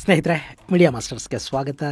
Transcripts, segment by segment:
ಸ್ನೇಹಿತರೆ, ಮೀಡಿಯಾ ಮಾಸ್ಟರ್ಸ್ಗೆ ಸ್ವಾಗತ,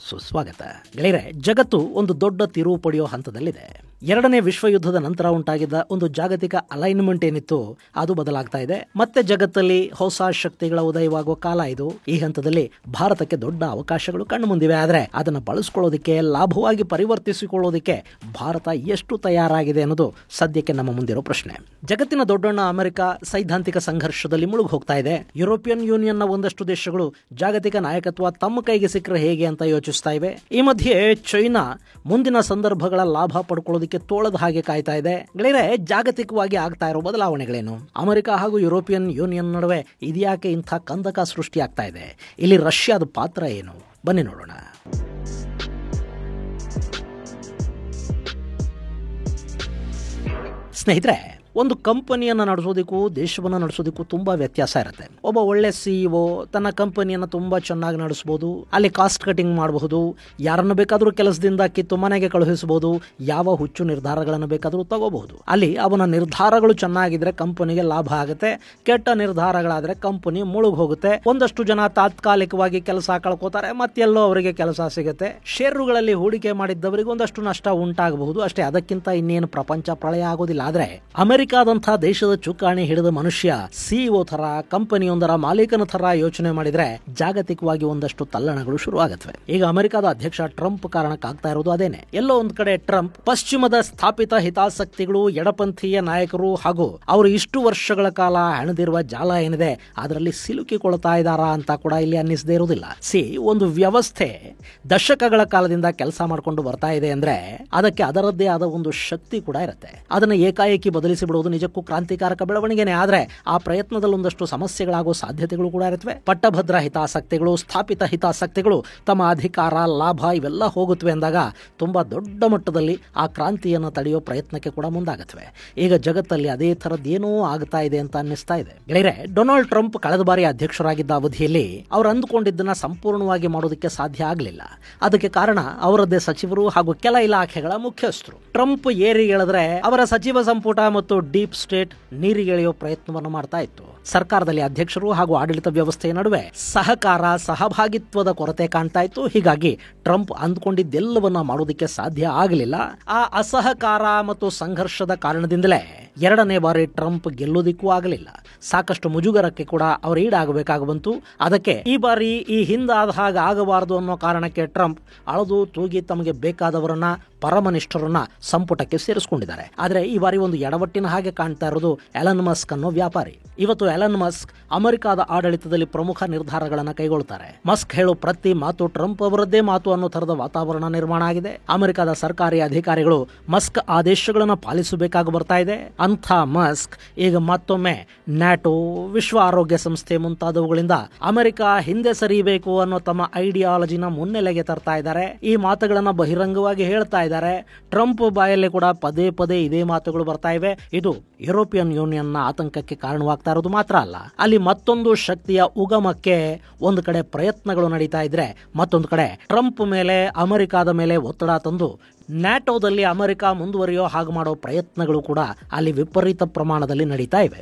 ಸುಸ್ವಾಗತ. ಗೆಳೆಯರೆ, ಜಗತ್ತು ಒಂದು ದೊಡ್ಡ ತಿರುವು ಪಡೆಯೋ ಹಂತದಲ್ಲಿದೆ. ಎರಡನೇ ವಿಶ್ವಯುದ್ಧದ ನಂತರ ಉಂಟಾಗಿದ್ದ ಒಂದು ಜಾಗತಿಕ ಅಲೈನ್ಮೆಂಟ್ ಏನಿತ್ತು ಅದು ಬದಲಾಗ್ತಾ ಇದೆ. ಮತ್ತೆ ಜಗತ್ತಲ್ಲಿ ಹೊಸ ಶಕ್ತಿಗಳ ಉದಯವಾಗುವ ಕಾಲ ಇದು. ಈ ಹಂತದಲ್ಲಿ ಭಾರತಕ್ಕೆ ದೊಡ್ಡ ಅವಕಾಶಗಳು ಕಣ್ಣು ಮುಂದಿವೆ. ಆದರೆ ಅದನ್ನು ಬಳಸ್ಕೊಳ್ಳೋದಕ್ಕೆ, ಲಾಭವಾಗಿ ಪರಿವರ್ತಿಸಿಕೊಳ್ಳೋದಕ್ಕೆ ಭಾರತ ಎಷ್ಟು ತಯಾರಾಗಿದೆ ಅನ್ನೋದು ಸದ್ಯಕ್ಕೆ ನಮ್ಮ ಮುಂದಿರೋ ಪ್ರಶ್ನೆ. ಜಗತ್ತಿನ ದೊಡ್ಡಣ್ಣ ಅಮೆರಿಕ ಸೈದ್ಧಾಂತಿಕ ಸಂಘರ್ಷದಲ್ಲಿ ಮುಳುಗಿ ಹೋಗ್ತಾ ಇದೆ. ಯುರೋಪಿಯನ್ ಯೂನಿಯನ್ನ ಒಂದಷ್ಟು ದೇಶಗಳು ಜಾಗತಿಕ ನಾಯಕತ್ವ ತಮ್ಮ ಕೈಗೆ ಸಿಕ್ಕರೆ ಹೇಗೆ ಅಂತ ಯೋಚಿಸ್ತಾ ಇವೆ. ಈ ಮಧ್ಯೆ ಚೈನಾ ಮುಂದಿನ ಸಂದರ್ಭಗಳ ಲಾಭ ಪಡ್ಕೊಳ್ಳೋದಕ್ಕೆ ತೋಳದ ಹಾಗೆ ಕಾಯ್ತಾ ಇದೆ. ಗೆಳೆಯರೆ, ಜಾಗತಿಕವಾಗಿ ಆಗ್ತಾ ಇರೋ ಬದಲಾವಣೆಗಳೇನು? ಅಮೆರಿಕ ಹಾಗೂ ಯುರೋಪಿಯನ್ ಯೂನಿಯನ್ ನಡುವೆ ಇದ್ಯಾಕೆ ಇಂಥ ಕಂದಕ ಸೃಷ್ಟಿಯಾಗ್ತಾ ಇದೆ? ಇಲ್ಲಿ ರಷ್ಯಾದ ಪಾತ್ರ ಏನು? ಬನ್ನಿ ನೋಡೋಣ. ಸ್ನೇಹಿತರೆ, ಒಂದು ಕಂಪನಿಯನ್ನು ನಡೆಸೋದಕ್ಕೂ ದೇಶವನ್ನು ನಡೆಸೋದಕ್ಕೂ ತುಂಬ ವ್ಯತ್ಯಾಸ ಇರುತ್ತೆ. ಒಬ್ಬ ಒಳ್ಳೆ CEO ತನ್ನ ಕಂಪನಿಯನ್ನು ತುಂಬ ಚೆನ್ನಾಗಿ ನಡೆಸ್ಬೋದು. ಅಲ್ಲಿ ಕಾಸ್ಟ್ ಕಟಿಂಗ್ ಮಾಡಬಹುದು, ಯಾರನ್ನು ಬೇಕಾದರೂ ಕೆಲಸದಿಂದ ಕಿತ್ತು ಮನೆಗೆ ಕಳುಹಿಸಬಹುದು, ಯಾವ ಹುಚ್ಚು ನಿರ್ಧಾರಗಳನ್ನು ಬೇಕಾದರೂ ತಗೋಬಹುದು. ಅಲ್ಲಿ ಅವನ ನಿರ್ಧಾರಗಳು ಚೆನ್ನಾಗಿದ್ರೆ ಕಂಪನಿಗೆ ಲಾಭ ಆಗುತ್ತೆ. ಕೆಟ್ಟ ನಿರ್ಧಾರಗಳಾದರೆ ಕಂಪನಿ ಮುಳುಗಿ ಹೋಗುತ್ತೆ. ಒಂದಷ್ಟು ಜನ ತಾತ್ಕಾಲಿಕವಾಗಿ ಕೆಲಸ ಕಳ್ಕೋತಾರೆ, ಮತ್ತೆಲ್ಲೋ ಅವರಿಗೆ ಕೆಲಸ ಸಿಗುತ್ತೆ. ಷೇರುಗಳಲ್ಲಿ ಹೂಡಿಕೆ ಮಾಡಿದ್ದವರಿಗೆ ಒಂದಷ್ಟು ನಷ್ಟ ಉಂಟಾಗಬಹುದು ಅಷ್ಟೇ. ಅದಕ್ಕಿಂತ ಇನ್ನೇನು ಪ್ರಪಂಚ ಪ್ರಳಯ ಆಗೋದಿಲ್ಲ. ಆದರೆ ಅಮೆರಿಕಾದಂತಹ ದೇಶದ ಚುಕ್ಕಾಣಿ ಹಿಡಿದ ಮನುಷ್ಯ CEO ತರ, ಕಂಪನಿಯೊಂದರ ಮಾಲೀಕನ ತರ ಯೋಚನೆ ಮಾಡಿದ್ರೆ ಜಾಗತಿಕವಾಗಿ ಒಂದಷ್ಟು ತಲ್ಲಣಗಳು ಶುರುವಾಗುತ್ತವೆ. ಈಗ ಅಮೆರಿಕದ ಅಧ್ಯಕ್ಷ ಟ್ರಂಪ್ ಕಾರಣಕ್ಕಾಗ್ತಾ ಇರೋದು ಅದೇನೆ. ಎಲ್ಲೋ ಒಂದ್ ಕಡೆ ಟ್ರಂಪ್ ಪಶ್ಚಿಮದ ಸ್ಥಾಪಿತ ಹಿತಾಸಕ್ತಿಗಳು, ಎಡಪಂಥೀಯ ನಾಯಕರು ಹಾಗೂ ಅವರು ಇಷ್ಟು ವರ್ಷಗಳ ಕಾಲ ಹೆಣೆದಿರುವ ಜಾಲ ಏನಿದೆ ಅದರಲ್ಲಿ ಸಿಲುಕಿಕೊಳ್ತಾ ಇದ್ದಾರಾ ಅಂತ ಕೂಡ ಇಲ್ಲಿ ಅನ್ನಿಸದೇ ಇರುವುದಿಲ್ಲ. ಒಂದು ವ್ಯವಸ್ಥೆ ದಶಕಗಳ ಕಾಲದಿಂದ ಕೆಲಸ ಮಾಡಿಕೊಂಡು ಬರ್ತಾ ಇದೆ ಅಂದ್ರೆ ಅದಕ್ಕೆ ಅದರದ್ದೇ ಆದ ಒಂದು ಶಕ್ತಿ ಕೂಡ ಇರುತ್ತೆ. ಅದನ್ನ ಏಕಾಏಕಿ ಬದಲಿಸಿ ಬಿಡುವುದು ನಿಜಕ್ಕೂ ಕ್ರಾಂತಿಕಾರಕ ಬೆಳವಣಿಗೆನೇ. ಆದ್ರೆ ಆ ಪ್ರಯತ್ನದಲ್ಲಿ ಒಂದಷ್ಟು ಸಮಸ್ಯೆಗಳಾಗೋ ಸಾಧ್ಯತೆಗಳು ಕೂಡ ಇರುತ್ತವೆ. ಪಟ್ಟಭದ್ರ ಹಿತಾಸಕ್ತಿಗಳು, ಸ್ಥಾಪಿತ ಹಿತಾಸಕ್ತಿಗಳು ತಮ್ಮ ಅಧಿಕಾರ, ಲಾಭ ಇವೆಲ್ಲ ಹೋಗುತ್ತವೆ ಅಂದಾಗ ತುಂಬಾ ದೊಡ್ಡ ಮಟ್ಟದಲ್ಲಿ ಆ ಕ್ರಾಂತಿಯನ್ನು ತಡೆಯೋ ಪ್ರಯತ್ನಕ್ಕೆ ಕೂಡ ಮುಂದಾಗುತ್ತವೆ. ಈಗ ಜಗತ್ತಲ್ಲಿ ಅದೇ ಥರದ್ದೇನೋ ಆಗ್ತಾ ಇದೆ ಅಂತ ಅನ್ನಿಸ್ತಾ ಇದೆ. ಗೆಳೆಯರೆ, ಡೊನಾಲ್ಡ್ ಟ್ರಂಪ್ ಕಳೆದ ಬಾರಿ ಅಧ್ಯಕ್ಷರಾಗಿದ್ದ ಅವಧಿಯಲ್ಲಿ ಅವರು ಅಂದುಕೊಂಡಿದ್ದನ್ನ ಸಂಪೂರ್ಣವಾಗಿ ಮಾಡೋದಕ್ಕೆ ಸಾಧ್ಯ ಆಗಲಿಲ್ಲ. ಅದಕ್ಕೆ ಕಾರಣ ಅವರದ್ದೇ ಸಚಿವರು ಹಾಗೂ ಕೆಲ ಇಲಾಖೆಗಳ ಮುಖ್ಯಸ್ಥರು. ಟ್ರಂಪ್ ಏರಿಗೆಳೆದ್ರೆ ಅವರ ಸಚಿವ ಸಂಪುಟ ಮತ್ತು ಡೀಪ್ ಸ್ಟೇಟ್ ನೀರಿಗೆಳೆಯೋ ಪ್ರಯತ್ನವನ್ನು ಮಾಡ್ತಾ ಇತ್ತು. ಸರ್ಕಾರದಲ್ಲಿ ಅಧ್ಯಕ್ಷರು ಹಾಗೂ ಆಡಳಿತ ವ್ಯವಸ್ಥೆಯ ನಡುವೆ ಸಹಕಾರ, ಸಹಭಾಗಿತ್ವದ ಕೊರತೆ ಕಾಣ್ತಾ ಇತ್ತು. ಹೀಗಾಗಿ ಟ್ರಂಪ್ ಅಂದ್ಕೊಂಡಿದ್ದೆಲ್ಲವನ್ನ ಮಾಡೋದಕ್ಕೆ ಸಾಧ್ಯ ಆಗಲಿಲ್ಲ. ಆ ಅಸಹಕಾರ ಮತ್ತು ಸಂಘರ್ಷದ ಕಾರಣದಿಂದಲೇ ಎರಡನೇ ಬಾರಿ ಟ್ರಂಪ್ ಗೆಲ್ಲೋದಿಕ್ಕೂ ಆಗಲಿಲ್ಲ. ಸಾಕಷ್ಟು ಮುಜುಗರಕ್ಕೆ ಕೂಡ ಅವರು ಈಡಾಗಬೇಕಾಗಿ ಬಂತು. ಅದಕ್ಕೆ ಈ ಬಾರಿ ಈ ಹಿಂದಾದ ಹಾಗೆ ಆಗಬಾರದು ಅನ್ನೋ ಕಾರಣಕ್ಕೆ ಟ್ರಂಪ್ ಅಳದು ತೂಗಿ ತಮಗೆ ಬೇಕಾದವರನ್ನ, ಪರಮನಿಷ್ಠರನ್ನ ಸಂಪುಟಕ್ಕೆ ಸೇರಿಸಿಕೊಂಡಿದ್ದಾರೆ. ಆದರೆ ಈ ಬಾರಿ ಒಂದು ಎಡವಟ್ಟಿನ ಹಾಗೆ ಕಾಣ್ತಾ ಇರೋದು ಎಲನ್ ಮಸ್ಕ್ ಅನ್ನೋ ವ್ಯಾಪಾರಿ. ಇವತ್ತು ಎಲನ್ ಮಸ್ಕ್ ಅಮೆರಿಕದ ಆಡಳಿತದಲ್ಲಿ ಪ್ರಮುಖ ನಿರ್ಧಾರಗಳನ್ನು ಕೈಗೊಳ್ತಾರೆ. ಮಸ್ಕ್ ಹೇಳೋ ಪ್ರತಿ ಮಾತು ಟ್ರಂಪ್ ಅವರದ್ದೇ ಮಾತು ಅನ್ನೋ ತರದ ವಾತಾವರಣ ನಿರ್ಮಾಣ ಆಗಿದೆ. ಅಮೆರಿಕದ ಸರ್ಕಾರಿ ಅಧಿಕಾರಿಗಳು ಮಸ್ಕ್ ಆದೇಶಗಳನ್ನು ಪಾಲಿಸಬೇಕಾಗಿ ಬರ್ತಾ ಇದೆ. ಅಂಥ ಮಸ್ಕ್ ಈಗ ಮತ್ತೊಮ್ಮೆ ನ್ಯಾಟೋ, ವಿಶ್ವ ಆರೋಗ್ಯ ಸಂಸ್ಥೆ ಮುಂತಾದವುಗಳಿಂದ ಅಮೆರಿಕ ಹಿಂದೆ ಸರಿಯಬೇಕು ಅನ್ನೋ ತಮ್ಮ ಐಡಿಯಾಲಜಿನ ಮುನ್ನೆಲೆಗೆ ತರ್ತಾ ಇದ್ದಾರೆ. ಈ ಮಾತುಗಳನ್ನ ಬಹಿರಂಗವಾಗಿ ಹೇಳ್ತಾ ಇದ್ದಾರೆ. ಟ್ರಂಪ್ ಬಾಯಲ್ಲಿ ಕೂಡ ಪದೇ ಪದೇ ಇದೇ ಮಾತುಗಳು ಬರ್ತಾ ಇವೆ. ಇದು ಯುರೋಪಿಯನ್ ಯೂನಿಯನ್ನ ಆತಂಕಕ್ಕೆ ಕಾರಣವಾಗ್ತಾ ಇರೋದು ಮಾತ್ರ ಅಲ್ಲ, ಅಲ್ಲಿ ಮತ್ತೊಂದು ಶಕ್ತಿಯ ಉಗಮಕ್ಕೆ ಒಂದು ಕಡೆ ಪ್ರಯತ್ನಗಳು ನಡೀತಾ ಇದ್ರೆ, ಮತ್ತೊಂದು ಕಡೆ ಟ್ರಂಪ್ ಮೇಲೆ, ಅಮೆರಿಕದ ಮೇಲೆ ಒತ್ತಡ ತಂದು ನ್ಯಾಟೋದಲ್ಲಿ ಅಮೆರಿಕ ಮುಂದುವರಿಯೋ ಹಾಗೆ ಮಾಡೋ ಪ್ರಯತ್ನಗಳು ಕೂಡ ಅಲ್ಲಿ ವಿಪರೀತ ಪ್ರಮಾಣದಲ್ಲಿ ನಡೀತಾ ಇವೆ.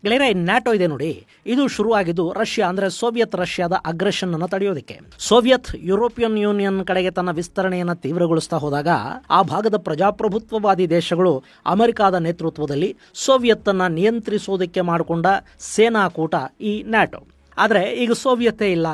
ಗೆಳೆಯರೆ, ನ್ಯಾಟೋ ಇದೆ ನೋಡಿ, ಇದು ಶುರುವಾಗಿದ್ದು ರಷ್ಯಾ ಅಂದ್ರೆ ಸೋವಿಯತ್ ರಷ್ಯಾದ ಅಗ್ರೆಷನ್ ಅನ್ನು ತಡೆಯೋದಕ್ಕೆ. ಸೋವಿಯತ್ ಯುರೋಪಿಯನ್ ಯೂನಿಯನ್ ಕಡೆಗೆ ತನ್ನ ವಿಸ್ತರಣೆಯನ್ನು ತೀವ್ರಗೊಳಿಸ್ತಾ ಹೋದಾಗ ಆ ಭಾಗದ ಪ್ರಜಾಪ್ರಭುತ್ವವಾದಿ ದೇಶಗಳು ಅಮೆರಿಕದ ನೇತೃತ್ವದಲ್ಲಿ ಸೋವಿಯತ್ ಅನ್ನ ನಿಯಂತ್ರಿಸೋದಕ್ಕೆ ಮಾಡಿಕೊಂಡ ಸೇನಾಕೂಟ ಈ ನ್ಯಾಟೋ. ಆದರೆ ಈಗ ಸೋವಿಯತ್ತೇ ಇಲ್ಲ,